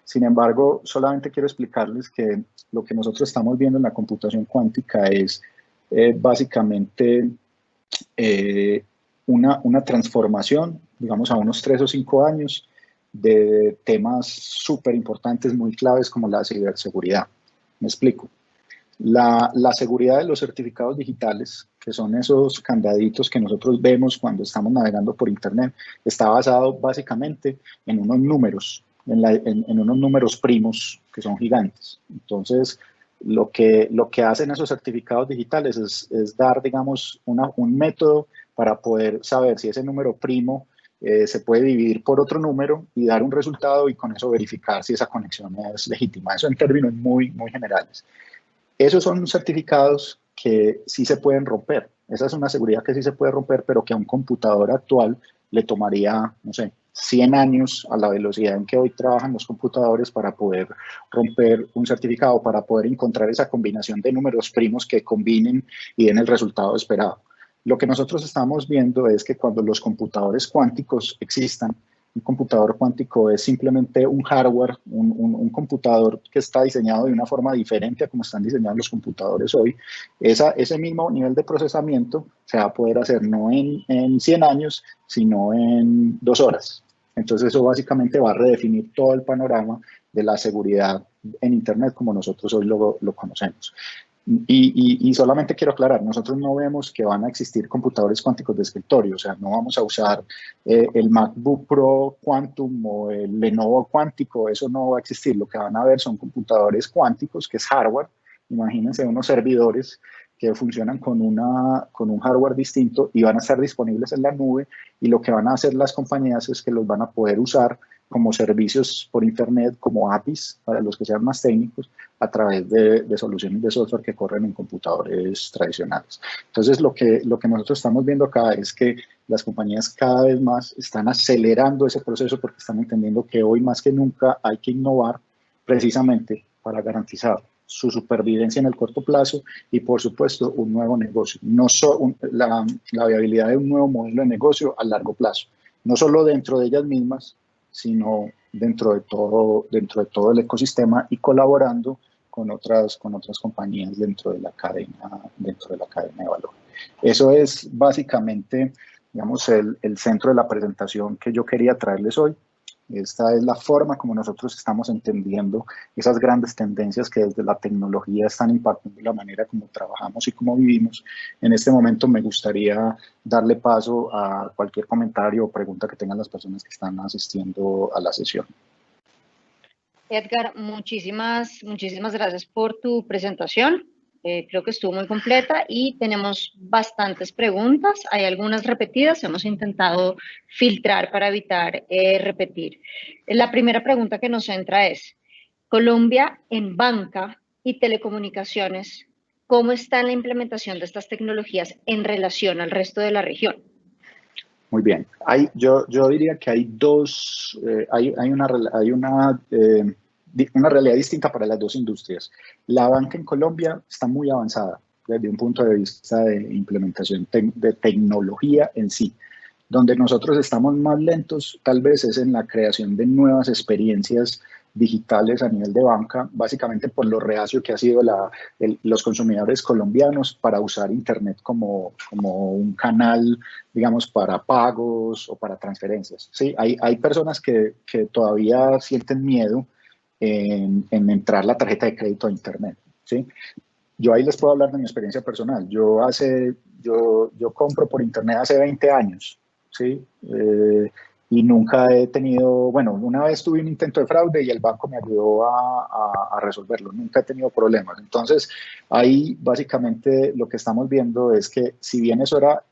Sin embargo, solamente quiero explicarles que lo que nosotros estamos viendo en la computación cuántica es básicamente una transformación, digamos, a unos 3 o 5 años, de temas súper importantes, muy claves, como la ciberseguridad. Me explico. La seguridad de los certificados digitales, que son esos candaditos que nosotros vemos cuando estamos navegando por Internet, está basado básicamente en unos números, en unos números primos que son gigantes. Entonces, lo que hacen esos certificados digitales es dar, digamos, un método para poder saber si ese número primo se puede dividir por otro número y dar un resultado, y con eso verificar si esa conexión es legítima. Eso en términos muy generales. Esos son certificados que sí se pueden romper. Esa es una seguridad que sí se puede romper, pero que a un computador actual le tomaría, no sé, 100 años, a la velocidad en que hoy trabajan los computadores, para poder romper un certificado, para poder encontrar esa combinación de números primos que combinen y den el resultado esperado. Lo que nosotros estamos viendo es que cuando los computadores cuánticos existan, un computador cuántico es simplemente un hardware, un computador que está diseñado de una forma diferente a como están diseñados los computadores hoy. Ese mismo nivel de procesamiento se va a poder hacer no en 100 años, sino en 2 horas. Entonces eso básicamente va a redefinir todo el panorama de la seguridad en Internet como nosotros hoy lo conocemos. Y solamente quiero aclarar, nosotros no vemos que van a existir computadores cuánticos de escritorio, o sea, no vamos a usar el MacBook Pro Quantum o el Lenovo cuántico, eso no va a existir. Lo que van a ver son computadores cuánticos, que es hardware. Imagínense unos servidores que funcionan con un hardware distinto y van a estar disponibles en la nube, y lo que van a hacer las compañías es que los van a poder usar como servicios por Internet, como APIs, para los que sean más técnicos, a través de soluciones de software que corren en computadores tradicionales. Entonces, lo que nosotros estamos viendo acá es que las compañías cada vez más están acelerando ese proceso, porque están entendiendo que hoy más que nunca hay que innovar precisamente para garantizar su supervivencia en el corto plazo y, por supuesto, un nuevo negocio. La viabilidad de un nuevo modelo de negocio a largo plazo, no solo dentro de ellas mismas, sino dentro de todo el ecosistema y colaborando con otras compañías dentro de la cadena de valor. Eso es básicamente, digamos, el centro de la presentación que yo quería traerles hoy. Esta es la forma como nosotros estamos entendiendo esas grandes tendencias que desde la tecnología están impactando la manera como trabajamos y como vivimos. En este momento me gustaría darle paso a cualquier comentario o pregunta que tengan las personas que están asistiendo a la sesión. Edgar, muchísimas gracias por tu presentación. Creo que estuvo muy completa y tenemos bastantes preguntas. Hay algunas repetidas, hemos intentado filtrar para evitar repetir. La primera pregunta que nos entra es, Colombia en banca y telecomunicaciones, ¿cómo está la implementación de estas tecnologías en relación al resto de la región? Muy bien. Yo diría que hay una realidad distinta para las dos industrias. La banca en Colombia está muy avanzada desde un punto de vista de implementación de tecnología en sí. Donde nosotros estamos más lentos, tal vez es en la creación de nuevas experiencias digitales a nivel de banca, básicamente por lo reacio que ha sido los consumidores colombianos para usar Internet como un canal, digamos, para pagos o para transferencias. ¿Sí? Hay personas que todavía sienten miedo en entrar la tarjeta de crédito a Internet. ¿Sí? Yo ahí les puedo hablar de mi experiencia personal. Yo compro por Internet hace 20 años, ¿sí? Y nunca he tenido, bueno, una vez tuve un intento de fraude y el banco me ayudó a resolverlo. Nunca he tenido problemas. Entonces, ahí básicamente lo que estamos viendo es que si bien esa era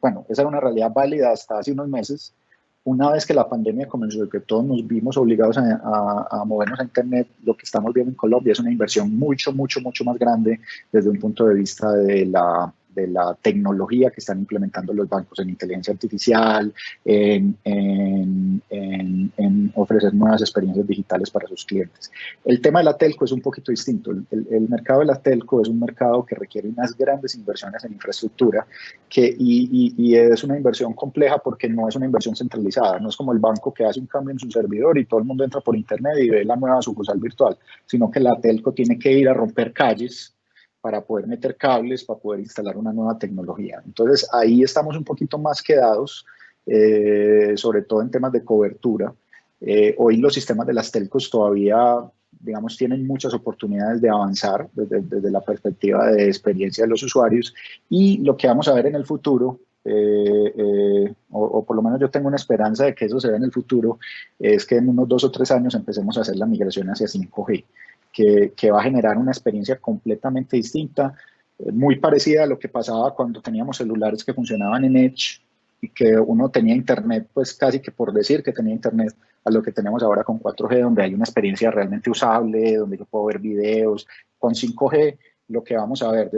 una realidad válida hasta hace unos meses, una vez que la pandemia comenzó y que todos nos vimos obligados a movernos a Internet, lo que estamos viendo en Colombia es una inversión mucho más grande desde un punto de vista de la tecnología que están implementando los bancos en inteligencia artificial, en ofrecer nuevas experiencias digitales para sus clientes. El tema de la telco es un poquito distinto. El mercado de la telco es un mercado que requiere unas grandes inversiones en infraestructura y es una inversión compleja porque no es una inversión centralizada. No es como el banco que hace un cambio en su servidor y todo el mundo entra por Internet y ve la nueva sucursal virtual, sino que la telco tiene que ir a romper calles para poder meter cables, para poder instalar una nueva tecnología. Entonces, ahí estamos un poquito más quedados, sobre todo en temas de cobertura. Hoy los sistemas de las telcos todavía, digamos, tienen muchas oportunidades de avanzar desde la perspectiva de experiencia de los usuarios, y lo que vamos a ver en el futuro, o por lo menos yo tengo una esperanza de que eso se vea en el futuro, es que en unos 2 o 3 años empecemos a hacer la migración hacia 5G. Que va a generar una experiencia completamente distinta, muy parecida a lo que pasaba cuando teníamos celulares que funcionaban en Edge y que uno tenía Internet, pues casi que por decir que tenía Internet, a lo que tenemos ahora con 4G, donde hay una experiencia realmente usable, donde yo puedo ver videos. Con 5G, lo que vamos a ver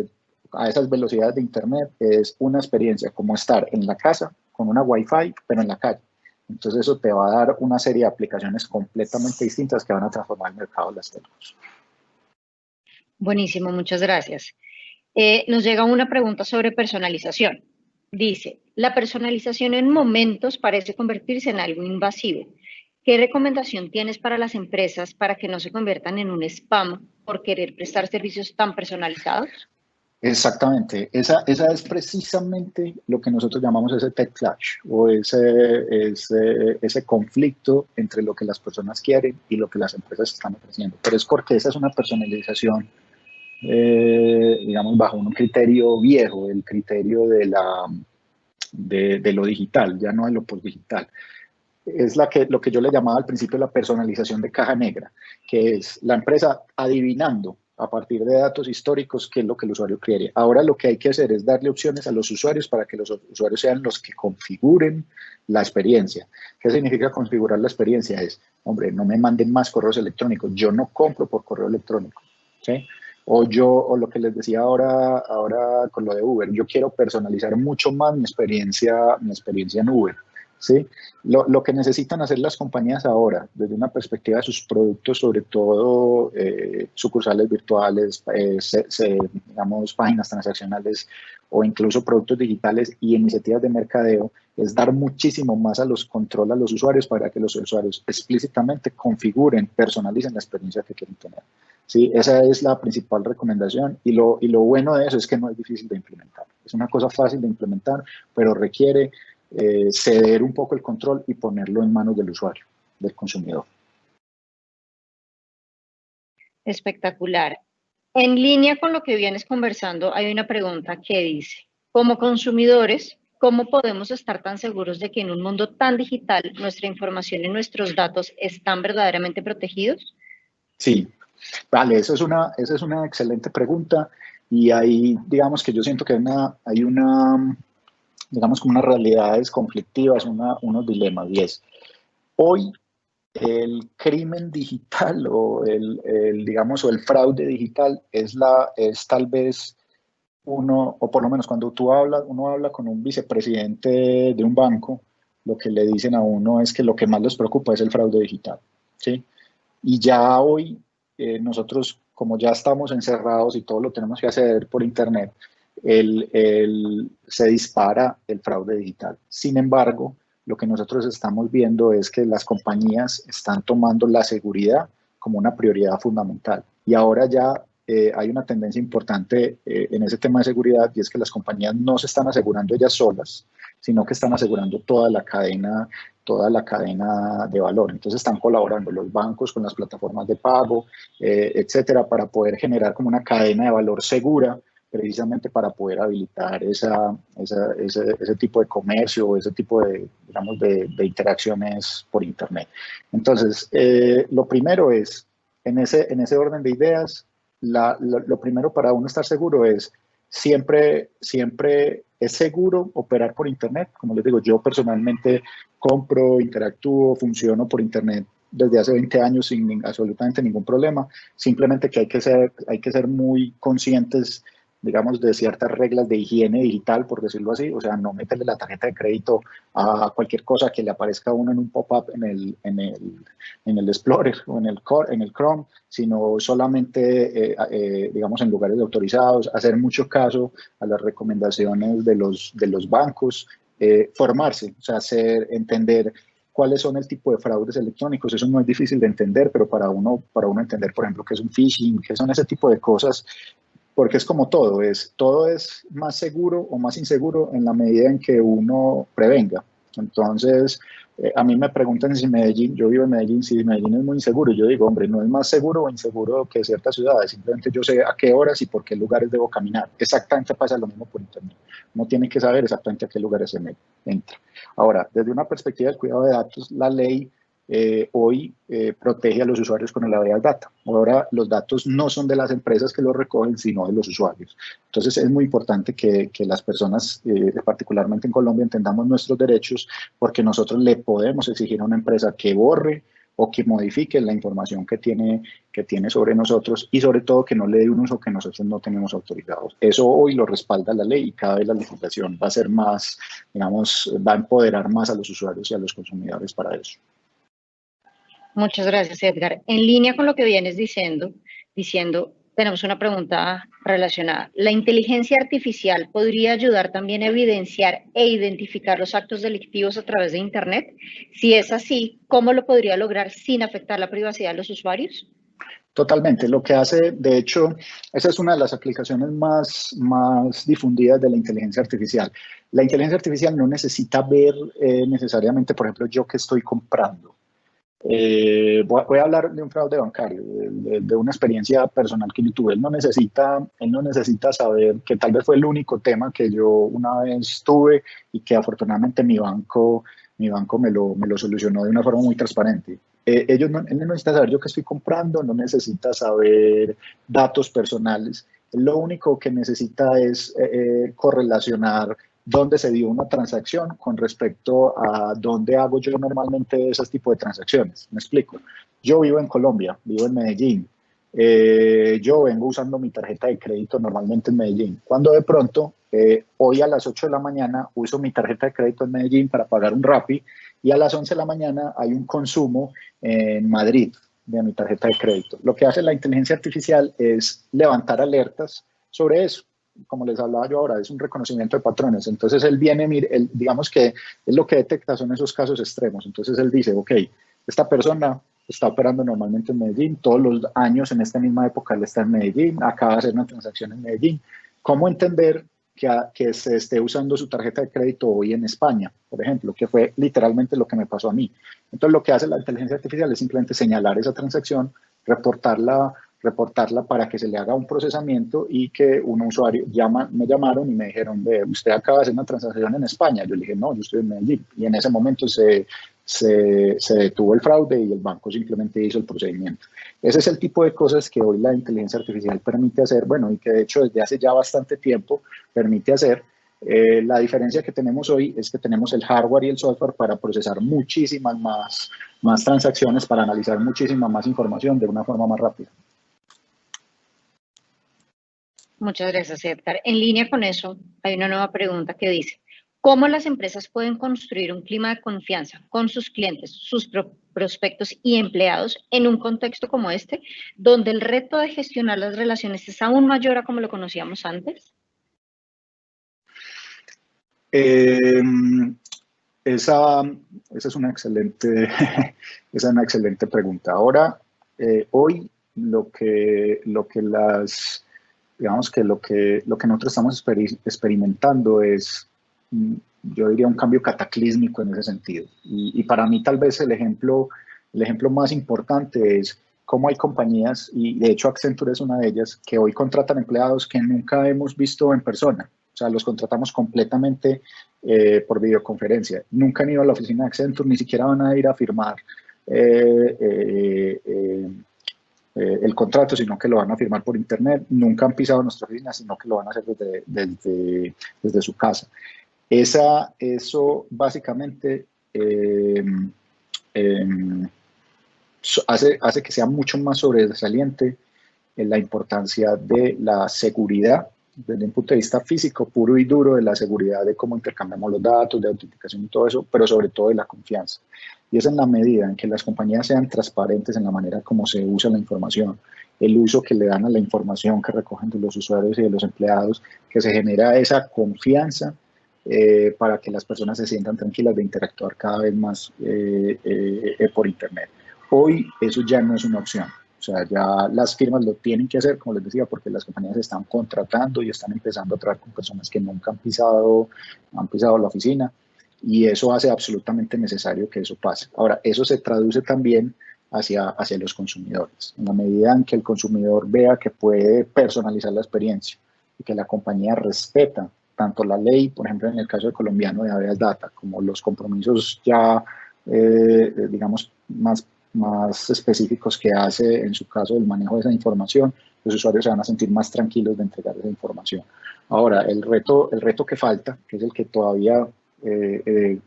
a esas velocidades de Internet es una experiencia como estar en la casa con una Wi-Fi, pero en la calle. Entonces eso te va a dar una serie de aplicaciones completamente distintas que van a transformar el mercado de las telcos. Buenísimo, muchas gracias. Nos llega una pregunta sobre personalización. Dice, la personalización en momentos parece convertirse en algo invasivo. ¿Qué recomendación tienes para las empresas para que no se conviertan en un spam por querer prestar servicios tan personalizados? Exactamente, esa es precisamente lo que nosotros llamamos ese tech clash o ese conflicto entre lo que las personas quieren y lo que las empresas están ofreciendo. Pero es porque esa es una personalización, digamos, bajo un criterio viejo, el criterio de lo digital, ya no de lo postdigital. Es lo que yo le llamaba al principio la personalización de caja negra, que es la empresa adivinando a partir de datos históricos qué es lo que el usuario quiere. Ahora lo que hay que hacer es darle opciones a los usuarios para que los usuarios sean los que configuren la experiencia. ¿Qué significa configurar la experiencia? Es, hombre, no me manden más correos electrónicos, yo no compro por correo electrónico, ¿sí? O lo que les decía ahora con lo de Uber, yo quiero personalizar mucho más mi experiencia en Uber. ¿sí? Lo que necesitan hacer las compañías ahora, desde una perspectiva de sus productos, sobre todo sucursales virtuales, digamos, páginas transaccionales o incluso productos digitales y iniciativas de mercadeo, es dar muchísimo más control a los usuarios para que los usuarios explícitamente configuren, personalicen la experiencia que quieren tener. Sí, esa es la principal recomendación y lo bueno de eso es que no es difícil de implementar. Es una cosa fácil de implementar, pero requiere ceder un poco el control y ponerlo en manos del usuario, del consumidor. Espectacular. En línea con lo que vienes conversando, hay una pregunta que dice, como consumidores, ¿cómo podemos estar tan seguros de que en un mundo tan digital nuestra información y nuestros datos están verdaderamente protegidos? Sí, vale, esa es una excelente pregunta y ahí, digamos que yo siento que hay una digamos, como unas realidades conflictivas, unos dilemas, y es, hoy el crimen digital o digamos, o el fraude digital es tal vez o por lo menos cuando uno habla con un vicepresidente de un banco, lo que le dicen a uno es que lo que más les preocupa es el fraude digital, ¿sí? Y ya hoy nosotros, como ya estamos encerrados y todo lo tenemos que hacer por Internet, se dispara el fraude digital. Sin embargo, lo que nosotros estamos viendo es que las compañías están tomando la seguridad como una prioridad fundamental. Y ahora ya hay una tendencia importante en ese tema de seguridad y es que las compañías no se están asegurando ellas solas, sino que están asegurando toda la cadena de valor. Entonces están colaborando los bancos con las plataformas de pago, etcétera, para poder generar como una cadena de valor segura, precisamente para poder habilitar ese tipo de comercio o ese tipo de, digamos, de interacciones por Internet. Entonces, lo primero es, en ese orden de ideas, lo primero para uno estar seguro es siempre es seguro operar por Internet. Como les digo, yo personalmente compro, interactúo, funciono por Internet desde hace 20 años sin absolutamente ningún problema. Simplemente que hay que ser muy conscientes, digamos, de ciertas reglas de higiene digital, por decirlo así. O sea, no meterle la tarjeta de crédito a cualquier cosa que le aparezca a uno en un pop-up en el Explorer o en el Chrome, sino solamente, digamos, en lugares autorizados, hacer mucho caso a las recomendaciones de los bancos, formarse, o sea, entender cuáles son el tipo de fraudes electrónicos. Eso no es difícil de entender, pero para uno entender, por ejemplo, qué es un phishing, qué son ese tipo de cosas, porque es como todo es más seguro o más inseguro en la medida en que uno prevenga. Entonces, a mí me preguntan si Medellín, yo vivo en Medellín, si Medellín es muy inseguro. Yo digo, hombre, no es más seguro o inseguro que ciertas ciudades, simplemente yo sé a qué horas y por qué lugares debo caminar. Exactamente pasa lo mismo por Internet. Uno tiene que saber exactamente a qué lugares se entra. Ahora, desde una perspectiva del cuidado de datos, la ley hoy protege a los usuarios con el habeas data. Ahora los datos no son de las empresas que los recogen, sino de los usuarios. Entonces es muy importante que las personas, particularmente en Colombia, entendamos nuestros derechos, porque nosotros le podemos exigir a una empresa que borre o que modifique la información que tiene sobre nosotros y sobre todo que no le dé un uso que nosotros no tenemos autorizados. Eso hoy lo respalda la ley y cada vez la legislación va a ser más, digamos, va a empoderar más a los usuarios y a los consumidores para eso. Muchas gracias, Edgar. En línea con lo que vienes diciendo, tenemos una pregunta relacionada. ¿La inteligencia artificial podría ayudar también a evidenciar e identificar los actos delictivos a través de Internet? Si es así, ¿cómo lo podría lograr sin afectar la privacidad de los usuarios? Totalmente. Lo que hace, de hecho, esa es una de las aplicaciones más difundidas de la inteligencia artificial. La inteligencia artificial no necesita ver necesariamente, por ejemplo, yo que estoy comprando. Voy a hablar de un fraude bancario, de una experiencia personal que yo tuve. Él no necesita saber, que tal vez fue el único tema que yo una vez tuve y que afortunadamente mi banco me lo solucionó de una forma muy transparente. Él no necesita saber yo qué estoy comprando, no necesita saber datos personales. Lo único que necesita es correlacionar dónde se dio una transacción con respecto a dónde hago yo normalmente esos tipos de transacciones. Me explico. Yo vivo en Colombia, vivo en Medellín. Yo vengo usando mi tarjeta de crédito normalmente en Medellín. Cuando de pronto hoy a las 8 de la mañana uso mi tarjeta de crédito en Medellín para pagar un Rappi y a las 11 de la mañana hay un consumo en Madrid de mi tarjeta de crédito. Lo que hace la inteligencia artificial es levantar alertas sobre eso. Como les hablaba yo ahora, es un reconocimiento de patrones. Entonces él viene, digamos que es lo que detecta son esos casos extremos. Entonces él dice, ok, esta persona está operando normalmente en Medellín, todos los años en esta misma época él está en Medellín, acaba de hacer una transacción en Medellín. ¿Cómo entender que se esté usando su tarjeta de crédito hoy en España, por ejemplo, que fue literalmente lo que me pasó a mí? Entonces lo que hace la inteligencia artificial es simplemente señalar esa transacción, reportarla para que se le haga un procesamiento y que un usuario me llamaron y me dijeron, usted acaba de hacer una transacción en España. Yo le dije, no, yo estoy en Medellín. Y en ese momento se detuvo el fraude y el banco simplemente hizo el procedimiento. Ese es el tipo de cosas que hoy la inteligencia artificial permite hacer, bueno, y que de hecho desde hace ya bastante tiempo permite hacer. La diferencia que tenemos hoy es que tenemos el hardware y el software para procesar muchísimas más transacciones, para analizar muchísima más información de una forma más rápida. Muchas gracias, Edgar. En línea con eso, hay una nueva pregunta que dice, ¿cómo las empresas pueden construir un clima de confianza con sus clientes, sus prospectos y empleados en un contexto como este, donde el reto de gestionar las relaciones es aún mayor a como lo conocíamos antes? Esa es una excelente, esa es una excelente pregunta. Ahora, hoy digamos que lo que nosotros estamos experimentando es, yo diría, un cambio cataclísmico en ese sentido. Y para mí tal vez el ejemplo más importante es cómo hay compañías, y de hecho Accenture es una de ellas, que hoy contratan empleados que nunca hemos visto en persona. O sea, los contratamos completamente por videoconferencia. Nunca han ido a la oficina de Accenture, ni siquiera van a ir a firmar el contrato, sino que lo van a firmar por internet. Nunca han pisado nuestra oficina, sino que lo van a hacer desde su casa. Eso básicamente hace que sea mucho más sobresaliente en la importancia de la seguridad desde un punto de vista físico, puro y duro, de la seguridad de cómo intercambiamos los datos, de autenticación y todo eso, pero sobre todo de la confianza. Y es en la medida en que las compañías sean transparentes en la manera como se usa la información, el uso que le dan a la información que recogen de los usuarios y de los empleados, que se genera esa confianza para que las personas se sientan tranquilas de interactuar cada vez más por Internet. Hoy eso ya no es una opción. O sea, ya las firmas lo tienen que hacer, como les decía, porque las compañías están contratando y están empezando a trabajar con personas que nunca han pisado la oficina, y eso hace absolutamente necesario que eso pase. Ahora, eso se traduce también hacia los consumidores. En la medida en que el consumidor vea que puede personalizar la experiencia y que la compañía respeta tanto la ley, por ejemplo, en el caso del colombiano de habeas data, como los compromisos ya, digamos, más específicos que hace en su caso del manejo de esa información, los usuarios se van a sentir más tranquilos de entregar esa información. Ahora, el reto que falta, que es el que todavía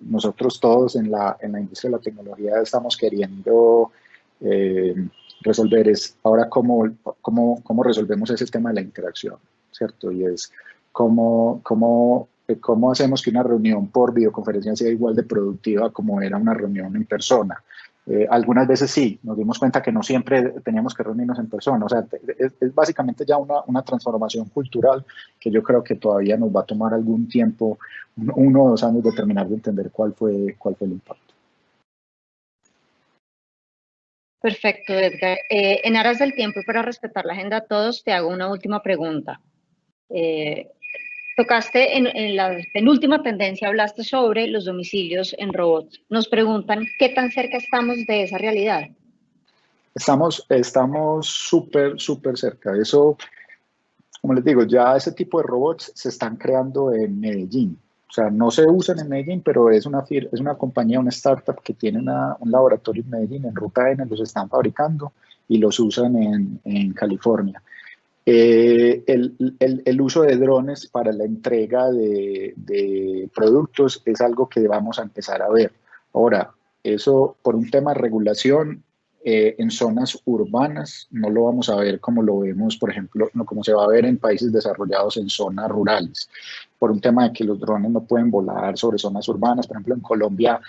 nosotros todos en la industria de la tecnología estamos queriendo resolver, es ahora cómo resolvemos ese tema de la interacción, ¿cierto? Y es cómo hacemos que una reunión por videoconferencia sea igual de productiva como era una reunión en persona. Algunas veces sí, nos dimos cuenta que no siempre teníamos que reunirnos en persona. O sea, es básicamente ya una transformación cultural que yo creo que todavía nos va a tomar algún tiempo, 1 o 2 años, de terminar de entender cuál fue el impacto. Perfecto, Edgar. En aras del tiempo y para respetar la agenda a todos, te hago una última pregunta. Tocaste en la penúltima tendencia, hablaste sobre los domicilios en robots. Nos preguntan, ¿qué tan cerca estamos de esa realidad? Estamos súper cerca. Eso, como les digo, ya ese tipo de robots se están creando en Medellín. O sea, no se usan en Medellín, pero es una compañía, una startup que tiene un laboratorio en Medellín, en Ruta N, los están fabricando y los usan en California. El uso de drones para la entrega de productos es algo que vamos a empezar a ver. Ahora, eso por un tema de regulación en zonas urbanas, no lo vamos a ver como lo vemos, por ejemplo, no como se va a ver en países desarrollados en zonas rurales, por un tema de que los drones no pueden volar sobre zonas urbanas. Por ejemplo, en Colombia,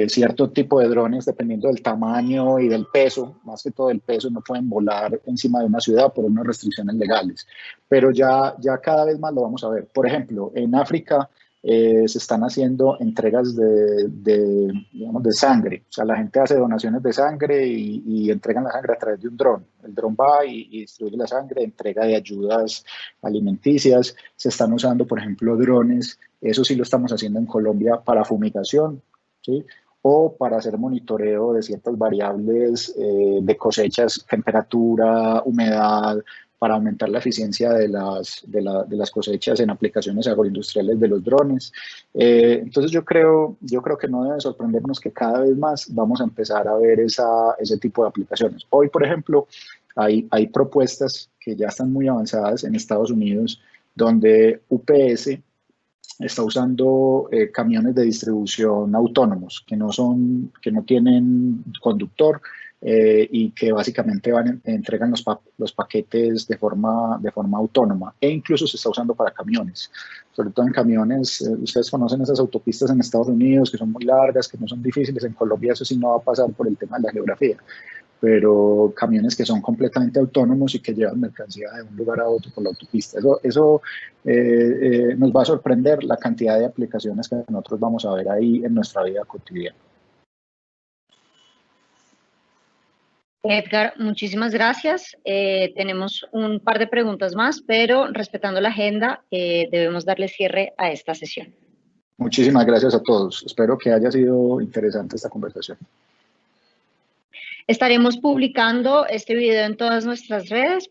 cierto tipo de drones, dependiendo del tamaño y del peso, más que todo del peso, no pueden volar encima de una ciudad por unas restricciones legales. Pero ya cada vez más lo vamos a ver. Por ejemplo, en África, se están haciendo entregas digamos, de sangre. O sea, la gente hace donaciones de sangre y entregan la sangre a través de un dron. El dron va y distribuye la sangre, entrega de ayudas alimenticias. Se están usando, por ejemplo, drones. Eso sí lo estamos haciendo en Colombia para fumigación, ¿sí? O para hacer monitoreo de ciertas variables de cosechas, temperatura, humedad, para aumentar la eficiencia de las cosechas en aplicaciones agroindustriales de los drones. Entonces yo creo que no debe sorprendernos que cada vez más vamos a empezar a ver ese tipo de aplicaciones. Hoy, por ejemplo, hay propuestas que ya están muy avanzadas en Estados Unidos, donde UPS está usando camiones de distribución autónomos que no tienen conductor, y que básicamente entregan los paquetes de forma autónoma, e incluso se está usando para camiones, sobre todo en camiones. Ustedes conocen esas autopistas en Estados Unidos que son muy largas, que no son difíciles. En Colombia eso sí no va a pasar por el tema de la geografía, pero camiones que son completamente autónomos y que llevan mercancía de un lugar a otro por la autopista. Eso nos va a sorprender la cantidad de aplicaciones que nosotros vamos a ver ahí en nuestra vida cotidiana. Edgar, muchísimas gracias. Tenemos un par de preguntas más, pero respetando la agenda, debemos darle cierre a esta sesión. Muchísimas gracias a todos. Espero que haya sido interesante esta conversación. Estaremos publicando este video en todas nuestras redes